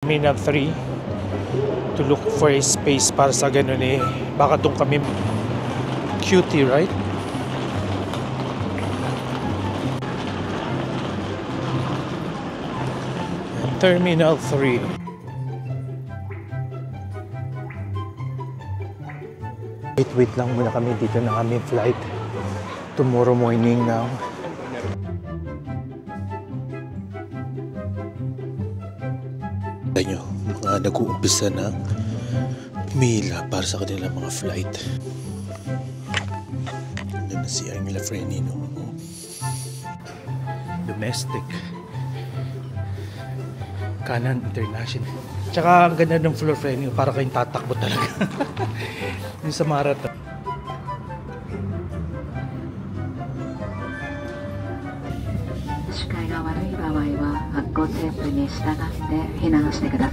Terminal 3 to look for a space para sa ganun baka doon kami cutie, right? Terminal 3. Wait lang muna kami dito na kami flight tomorrow morning now. Nyo, mga nag-uumpisa na pumila para sa kanilang mga flight. Yan na si Angela Frenino. Domestic. Kanan International. Tsaka ang ganda ng floor frame para kayong tatakbo talaga. Yung sa marathon. 視界が悪い場合は発行テープに従って避難してください。